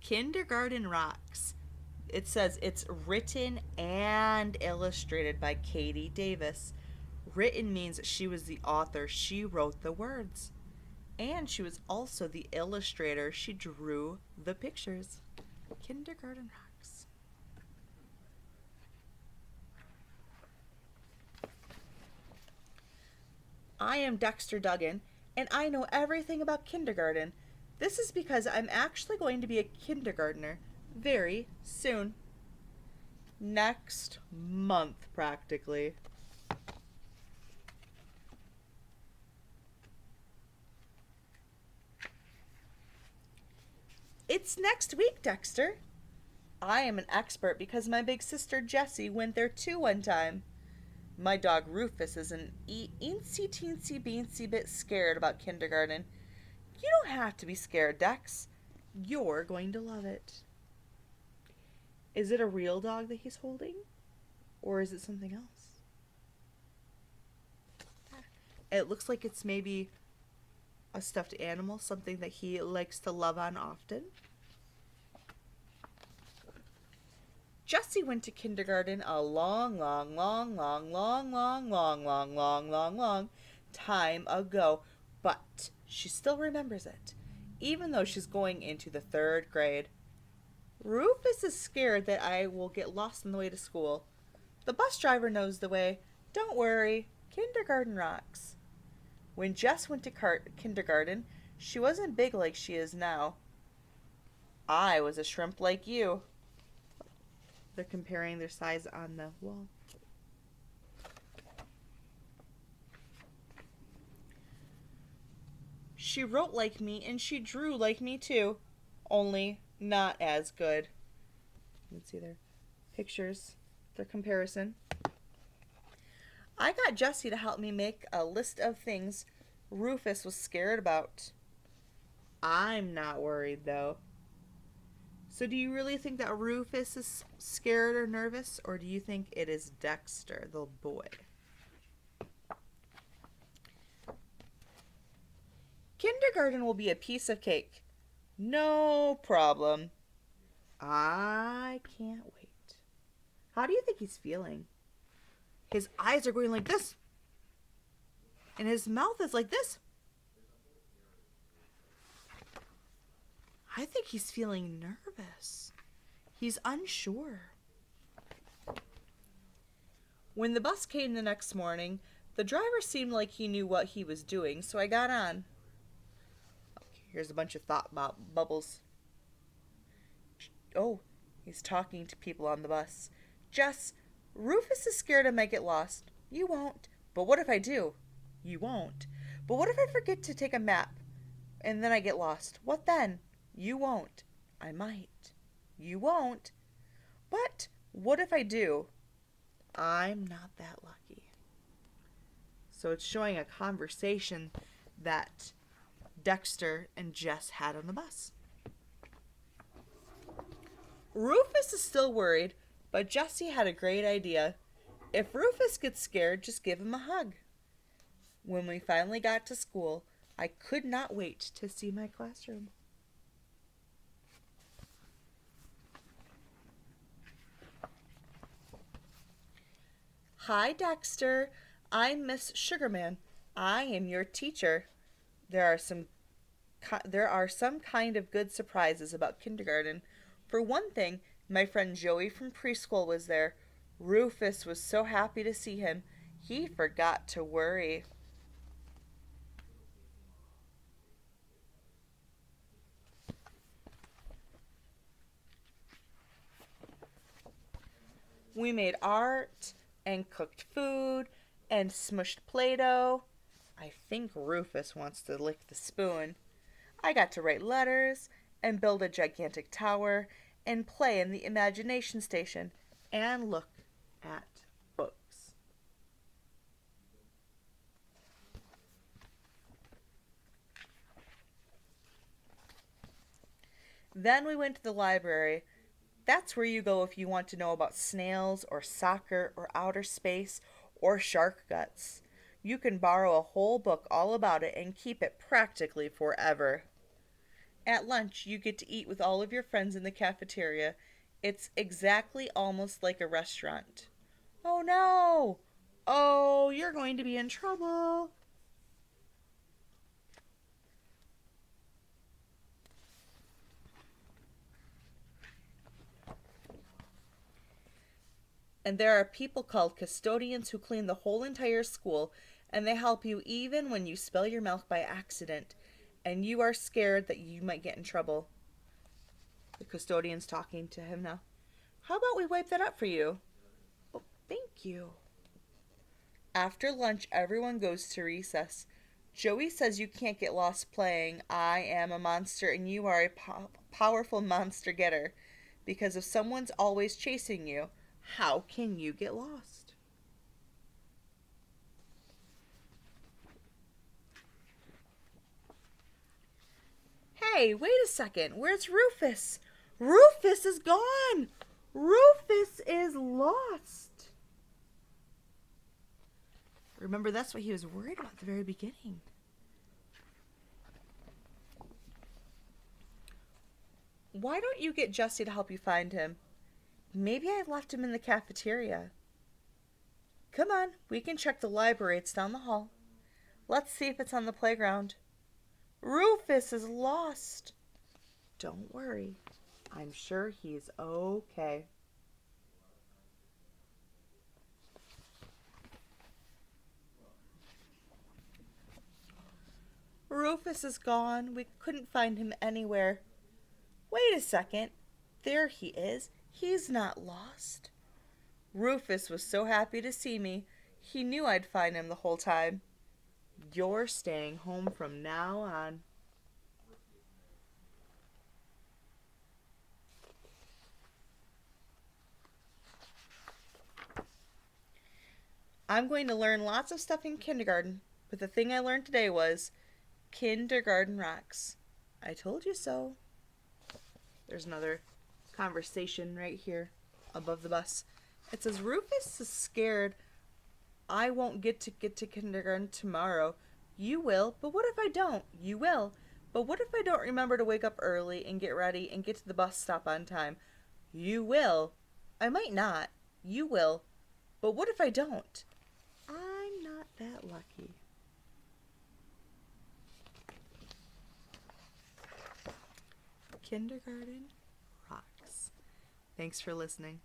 Kindergarten Rocks. It says it's written and illustrated by Katie Davis. Written means she was the author, she wrote the words. And she was also the illustrator, she drew the pictures. Kindergarten Rocks. I am Dexter Duggan, and I know everything about kindergarten. This is because I'm actually going to be a kindergartner very soon. Next month, practically. It's next week, Dexter. I am an expert because my big sister Jessie went there too one time. My dog Rufus is an eensy teensy beansy bit scared about kindergarten. You don't have to be scared, Dex. You're going to love it. Is it a real dog that he's holding? Or is it something else? It looks like it's maybe a stuffed animal, something that he likes to love on often. Jessie went to kindergarten a long time ago, but she still remembers it, even though she's going into the 3rd grade. Rufus is scared that I will get lost on the way to school. The bus driver knows the way. Don't worry, kindergarten rocks. When Jess went to kindergarten, she wasn't big like she is now. I was a shrimp like you. They're comparing their size on the wall. She wrote like me and she drew like me too, only not as good. Let's see their pictures, their comparison. I got Jessie to help me make a list of things Rufus was scared about. I'm not worried though. So do you really think that Rufus is scared or nervous, or do you think it is Dexter, the boy? Kindergarten will be a piece of cake. No problem. I can't wait. How do you think he's feeling? His eyes are going like this. And his mouth is like this. I think he's feeling nervous. He's unsure. When the bus came the next morning, the driver seemed like he knew what he was doing, so I got on. Okay, here's a bunch of thought bubbles. Oh, he's talking to people on the bus. Jess, Rufus is scared I might get lost. You won't. But what if I do? You won't. But what if I forget to take a map and then I get lost? What then? You won't. I might. You won't. But what if I do? I'm not that lucky. So it's showing a conversation that Dexter and Jess had on the bus. Rufus is still worried, but Jessie had a great idea. If Rufus gets scared, just give him a hug. When we finally got to school, I could not wait to see my classroom. Hi, Dexter. I'm Miss Sugarman. I am your teacher. There are some kind of good surprises about kindergarten. For one thing, my friend Joey from preschool was there. Rufus was so happy to see him, he forgot to worry. We made art and cooked food and smushed Play-Doh. I think Rufus wants to lick the spoon. I got to write letters and build a gigantic tower and play in the imagination station and look at books. Then we went to the library. That's where you go if you want to know about snails or soccer or outer space or shark guts. You can borrow a whole book all about it and keep it practically forever. At lunch, you get to eat with all of your friends in the cafeteria. It's exactly almost like a restaurant. Oh no! Oh, you're going to be in trouble. And there are people called custodians who clean the whole entire school, and they help you even when you spill your milk by accident and you are scared that you might get in trouble. The custodian's talking to him now. How about we wipe that up for you? Oh, thank you. After lunch, everyone goes to recess. Joey says you can't get lost playing I am a monster and you are a powerful monster getter. Because if someone's always chasing you, how can you get lost? Hey, wait a second. Where's Rufus? Rufus is gone. Rufus is lost. Remember, that's what he was worried about at the very beginning. Why don't you get Jesse to help you find him? Maybe I left him in the cafeteria. Come on, we can check the library. It's down the hall. Let's see if it's on the playground. Rufus is lost. Don't worry. I'm sure he's okay. Rufus is gone. We couldn't find him anywhere. Wait a second. There he is. He's not lost. Rufus was so happy to see me. He knew I'd find him the whole time. You're staying home from now on. I'm going to learn lots of stuff in kindergarten, but the thing I learned today was kindergarten rocks. I told you so. There's another conversation right here above the bus. It says, Rufus is scared I won't get to kindergarten tomorrow. You will, but what if I don't? You will. But what if I don't remember to wake up early and get ready and get to the bus stop on time? You will. I might not. You will. But what if I don't? I'm not that lucky. Kindergarten rocks. Thanks for listening.